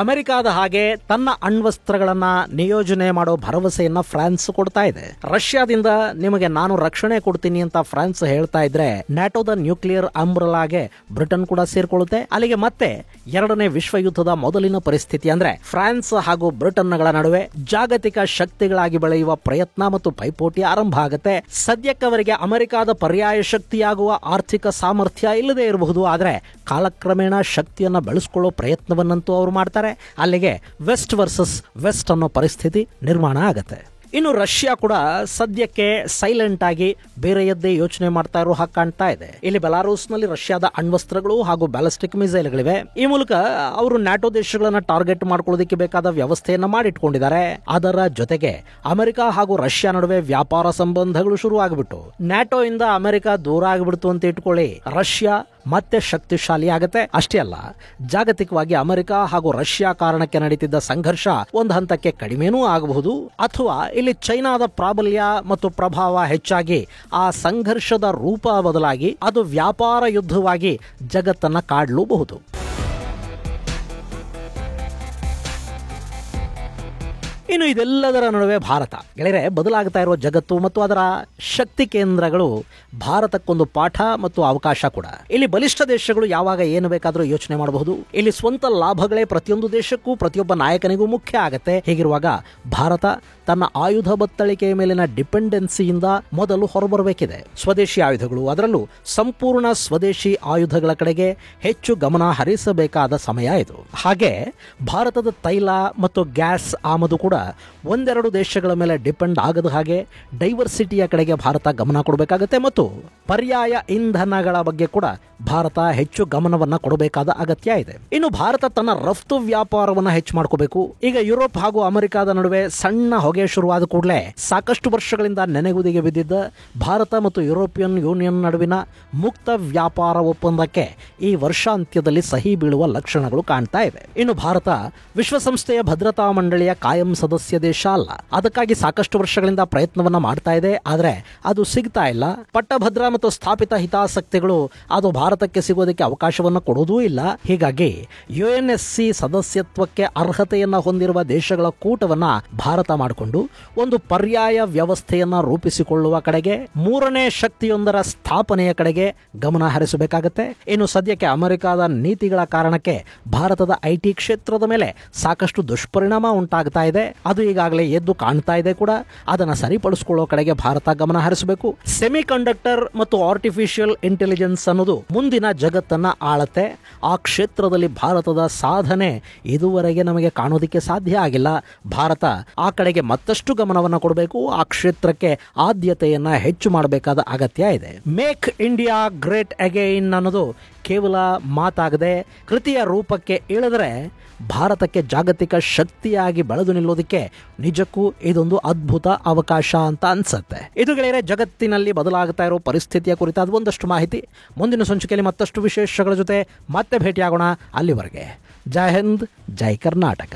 ಅಮೆರಿಕಾದ ಹಾಗೆ ತನ್ನ ಅಣ್ವಸ್ತ್ರಗಳನ್ನ ನಿಯೋಜನೆ ಮಾಡೋ ಭರವಸೆಯನ್ನ ಫ್ರಾನ್ಸ್ ಕೊಡ್ತಾ ಇದೆ. ರಷ್ಯಾದಿಂದ ನಿಮಗೆ ನಾನು ರಕ್ಷಣೆ ಕೊಡ್ತೀನಿ ಅಂತ ಫ್ರಾನ್ಸ್ ಹೇಳ್ತಾ ಇದ್ರೆ ನ್ಯಾಟೋದ ನ್ಯೂಕ್ಲಿಯರ್ ಅಂಬ್ರಲಾಗೆ ಬ್ರಿಟನ್ ಕೂಡ ಸೇರ್ಕೊಳ್ಳುತ್ತೆ. ಅಲ್ಲಿಗೆ ಮತ್ತೆ 2ನೇ ವಿಶ್ವ ಯುದ್ಧದ ಮೊದಲಿನ ಪರಿಸ್ಥಿತಿ ಅಂದ್ರೆ ಫ್ರಾನ್ಸ್ ಹಾಗೂ ಬ್ರಿಟನ್ಗಳ ನಡುವೆ ಜಾಗತಿಕ ಶಕ್ತಿಗಳಾಗಿ ಬೆಳೆಯುವ ಪ್ರಯತ್ನ ಮತ್ತು ಪೈಪೋಟಿ ಆರಂಭ ಆಗುತ್ತೆ. ಸದ್ಯಕ್ಕೆ ಅವರಿಗೆ ಅಮೆರಿಕಾದ ಪರ್ಯಾಯ ಶಕ್ತಿಯಾಗುವ ಆರ್ಥಿಕ ಸಾಮರ್ಥ್ಯ ಇಲ್ಲದೆ ಇರಬಹುದು, ಆದ್ರೆ ಕಾಲಕ್ರಮೇಣ ಶಕ್ತಿಯನ್ನ ಬೆಳೆಸಿಕೊಳ್ಳೋ ಪ್ರಯತ್ನವನ್ನಂತೂ ಅವರು ಮಾಡ್ತಾರೆ. ಅಲ್ಲಿಗೆ ವೆಸ್ಟ್ ವರ್ಸಸ್ ವೆಸ್ಟ್ ಅನ್ನೋ ಪರಿಸ್ಥಿತಿ ನಿರ್ಮಾಣ ಆಗತ್ತೆ. ಇನ್ನು ರಷ್ಯಾ ಕೂಡ ಸದ್ಯಕ್ಕೆ ಸೈಲೆಂಟ್ ಆಗಿ ಬೇರೆಯದ್ದೇ ಯೋಚನೆ ಮಾಡ್ತಾ ಇರೋ ಹಾಗೆ ಕಾಣ್ತಾ ಇದೆ. ಇಲ್ಲಿ ಬೆಲಾರೂಸ್ ನಲ್ಲಿ ರಷ್ಯಾದ ಅಣ್ವಸ್ತ್ರಗಳು ಹಾಗೂ ಬ್ಯಾಲಿಸ್ಟಿಕ್ ಮಿಸೈಲ್ಗಳಿವೆ. ಈ ಮೂಲಕ ಅವರು ನ್ಯಾಟೋ ದೇಶಗಳನ್ನ ಟಾರ್ಗೆಟ್ ಮಾಡ್ಕೊಳ್ಳೋದಕ್ಕೆ ಬೇಕಾದ ವ್ಯವಸ್ಥೆಯನ್ನ ಮಾಡಿಟ್ಕೊಂಡಿದ್ದಾರೆ. ಅದರ ಜೊತೆಗೆ ಅಮೆರಿಕ ಹಾಗೂ ರಷ್ಯಾ ನಡುವೆ ವ್ಯಾಪಾರ ಸಂಬಂಧಗಳು ಶುರು ಆಗಿಬಿಟ್ಟು ನ್ಯಾಟೋ ಇಂದ ಅಮೆರಿಕ ದೂರ ಆಗಿಬಿಡ್ತು ಅಂತ ಇಟ್ಕೊಳ್ಳಿ, ರಷ್ಯಾ ಮತ್ತೆ ಶಕ್ತಿಶಾಲಿ ಆಗತ್ತೆ. ಅಷ್ಟೇ ಅಲ್ಲ, ಜಾಗತಿಕವಾಗಿ ಅಮೆರಿಕ ಹಾಗೂ ರಷ್ಯಾ ಕಾರಣಕ್ಕೆ ನಡೀತಿದ್ದ ಸಂಘರ್ಷ ಒಂದು ಹಂತಕ್ಕೆ ಕಡಿಮೆನೂ ಆಗಬಹುದು, ಅಥವಾ ಇಲ್ಲಿ ಚೈನಾದ ಪ್ರಾಬಲ್ಯ ಮತ್ತು ಪ್ರಭಾವ ಹೆಚ್ಚಾಗಿ ಆ ಸಂಘರ್ಷದ ರೂಪ ಬದಲಾಗಿ ಅದು ವ್ಯಾಪಾರ ಯುದ್ಧವಾಗಿ ಜಗತ್ತನ್ನ ಕಾಡಲೂಬಹುದು. ಇನ್ನು ಇದೆಲ್ಲದರ ನಡುವೆ ಭಾರತ ಗೆಳೆಯರೆ, ಬದಲಾಗ್ತಾ ಇರುವ ಜಗತ್ತು ಮತ್ತು ಅದರ ಶಕ್ತಿ ಕೇಂದ್ರಗಳು ಭಾರತಕ್ಕೊಂದು ಪಾಠ ಮತ್ತು ಅವಕಾಶ ಕೂಡ. ಇಲ್ಲಿ ಬಲಿಷ್ಠ ದೇಶಗಳು ಯಾವಾಗ ಏನು ಬೇಕಾದರೂ ಯೋಚನೆ ಮಾಡಬಹುದು. ಇಲ್ಲಿ ಸ್ವಂತ ಲಾಭಗಳೇ ಪ್ರತಿಯೊಂದು ದೇಶಕ್ಕೂ ಪ್ರತಿಯೊಬ್ಬ ನಾಯಕನಿಗೂ ಮುಖ್ಯ ಆಗತ್ತೆ. ಹೀಗಿರುವಾಗ ಭಾರತ ತನ್ನ ಆಯುಧ ಬತ್ತಳಿಕೆಯ ಮೇಲಿನ ಡಿಪೆಂಡೆನ್ಸಿಯಿಂದ ಮೊದಲು ಹೊರಬರಬೇಕಿದೆ. ಸ್ವದೇಶಿ ಆಯುಧಗಳು, ಅದರಲ್ಲೂ ಸಂಪೂರ್ಣ ಸ್ವದೇಶಿ ಆಯುಧಗಳ ಕಡೆಗೆ ಹೆಚ್ಚು ಗಮನ ಹರಿಸಬೇಕಾದ ಸಮಯ ಇದು. ಹಾಗೆ ಭಾರತದ ತೈಲ ಮತ್ತು ಗ್ಯಾಸ್ ಆಮದು ಕೂಡ ಒಂದೆರಡು ದೇಶಗಳ ಮೇಲೆ ಡಿಪೆಂಡ್ ಆಗದ ಹಾಗೆ ಡೈವರ್ಸಿಟಿಯ ಕಡೆಗೆ ಭಾರತ ಗಮನ ಕೊಡಬೇಕಾಗತ್ತೆ. ಮತ್ತು ಪರ್ಯಾಯ ಇಂಧನಗಳ ಬಗ್ಗೆ ಕೂಡ ಭಾರತ ಹೆಚ್ಚು ಗಮನವನ್ನ ಕೊಡಬೇಕಾದ ಅಗತ್ಯ ಇದೆ. ಇನ್ನು ಭಾರತ ತನ್ನ ರಫ್ತು ವ್ಯಾಪಾರವನ್ನ ಹೆಚ್ಚು ಮಾಡ್ಕೋಬೇಕು. ಈಗ ಯುರೋಪ್ ಹಾಗೂ ಅಮೆರಿಕದ ನಡುವೆ ಸಣ್ಣ ಹೊಗೆ ಶುರುವಾದ ಕೂಡಲೇ ಸಾಕಷ್ಟು ವರ್ಷಗಳಿಂದ ನೆನೆಗುದಿಗೆ ಬಿದ್ದಿದ್ದ ಭಾರತ ಮತ್ತು ಯುರೋಪಿಯನ್ ಯೂನಿಯನ್ ನಡುವಿನ ಮುಕ್ತ ವ್ಯಾಪಾರ ಒಪ್ಪಂದಕ್ಕೆ ಈ ವರ್ಷಾಂತ್ಯದಲ್ಲಿ ಸಹಿ ಬೀಳುವ ಲಕ್ಷಣಗಳು ಕಾಣ್ತಾ ಇವೆ. ಇನ್ನು ಭಾರತ ವಿಶ್ವಸಂಸ್ಥೆಯ ಭದ್ರತಾ ಮಂಡಳಿಯ ಕಾಯಂ ಸದಸ್ಯ ದೇಶ ಅಲ್ಲ. ಅದಕ್ಕಾಗಿ ಸಾಕಷ್ಟು ವರ್ಷಗಳಿಂದ ಪ್ರಯತ್ನವನ್ನ ಮಾಡ್ತಾ ಇದೆ. ಆದರೆ ಅದು ಸಿಗ್ತಾ ಇಲ್ಲ. ಪಟ್ಟಭದ್ರ ಮತ್ತು ಸ್ಥಾಪಿತ ಹಿತಾಸಕ್ತಿಗಳು ಅದು ಭಾರತಕ್ಕೆ ಸಿಗೋದಕ್ಕೆ ಅವಕಾಶವನ್ನು ಕೊಡೋದೂ ಇಲ್ಲ. ಹೀಗಾಗಿ ಯುಎನ್ಎಸ್ಸಿ ಸದಸ್ಯತ್ವಕ್ಕೆ ಅರ್ಹತೆಯನ್ನ ಹೊಂದಿರುವ ದೇಶಗಳ ಕೂಟವನ್ನ ಭಾರತ ಮಾಡಿಕೊಂಡು ಒಂದು ಪರ್ಯಾಯ ವ್ಯವಸ್ಥೆಯನ್ನ ರೂಪಿಸಿಕೊಳ್ಳುವ ಕಡೆಗೆ, ಮೂರನೇ ಶಕ್ತಿಯೊಂದರ ಸ್ಥಾಪನೆಯ ಕಡೆಗೆ ಗಮನ ಹರಿಸಬೇಕಾಗತ್ತೆ. ಇನ್ನು ಸದ್ಯಕ್ಕೆ ಅಮೆರಿಕದ ನೀತಿಗಳ ಕಾರಣಕ್ಕೆ ಭಾರತದ ಐಟಿ ಕ್ಷೇತ್ರದ ಮೇಲೆ ಸಾಕಷ್ಟು ದುಷ್ಪರಿಣಾಮ ಉಂಟಾಗ್ತಾ ಇದೆ. ಅದು ಈಗಾಗಲೇ ಎದ್ದು ಕಾಣ್ತಾ ಇದೆ ಕೂಡ. ಅದನ್ನು ಸರಿಪಡಿಸಿಕೊಳ್ಳೋ ಕಡೆಗೆ ಭಾರತ ಗಮನ ಹರಿಸಬೇಕು. ಸೆಮಿ ಕಂಡಕ್ಟರ್ ಮತ್ತು ಆರ್ಟಿಫಿಷಿಯಲ್ ಇಂಟೆಲಿಜೆನ್ಸ್ ಅನ್ನೋದು ಮುಂದಿನ ಜಗತ್ತನ್ನ ಆಳತ್ತೆ. ಆ ಕ್ಷೇತ್ರದಲ್ಲಿ ಭಾರತದ ಸಾಧನೆ ಇದುವರೆಗೆ ನಮಗೆ ಕಾಣೋದಿಕ್ಕೆ ಸಾಧ್ಯ ಆಗಿಲ್ಲ. ಭಾರತ ಆ ಕಡೆಗೆ ಮತ್ತಷ್ಟು ಗಮನವನ್ನು ಕೊಡಬೇಕು. ಆ ಕ್ಷೇತ್ರಕ್ಕೆ ಆದ್ಯತೆಯನ್ನ ಹೆಚ್ಚು ಮಾಡಬೇಕಾದ ಅಗತ್ಯ ಇದೆ. ಮೇಕ್ ಇಂಡಿಯಾ ಗ್ರೇಟ್ ಅಗೈನ್ ಅನ್ನೋದು ಕೇವಲ ಮಾತಾಗದೆ ಕೃತಿಯ ರೂಪಕ್ಕೆ ಇಳಿದರೆ ಭಾರತಕ್ಕೆ ಜಾಗತಿಕ ಶಕ್ತಿಯಾಗಿ ಬೆಳೆದು ನಿಲ್ಲೋದಕ್ಕೆ ನಿಜಕ್ಕೂ ಇದೊಂದು ಅದ್ಭುತ ಅವಕಾಶ ಅಂತ ಅನ್ಸುತ್ತೆ. ಇದು ಗೆಳೆಯರೆ ಜಗತ್ತಿನಲ್ಲಿ ಬದಲಾಗ್ತಾ ಇರೋ ಪರಿಸ್ಥಿತಿಯ ಕುರಿತಾದ ಒಂದಷ್ಟು ಮಾಹಿತಿ. ಮುಂದಿನ ಸಂಚಿಕೆಯಲ್ಲಿ ಮತ್ತಷ್ಟು ವಿಶೇಷಗಳ ಜೊತೆ ಮತ್ತೆ ಭೇಟಿಯಾಗೋಣ. ಅಲ್ಲಿವರೆಗೆ ಜೈ ಹಿಂದ್, ಜೈ ಕರ್ನಾಟಕ.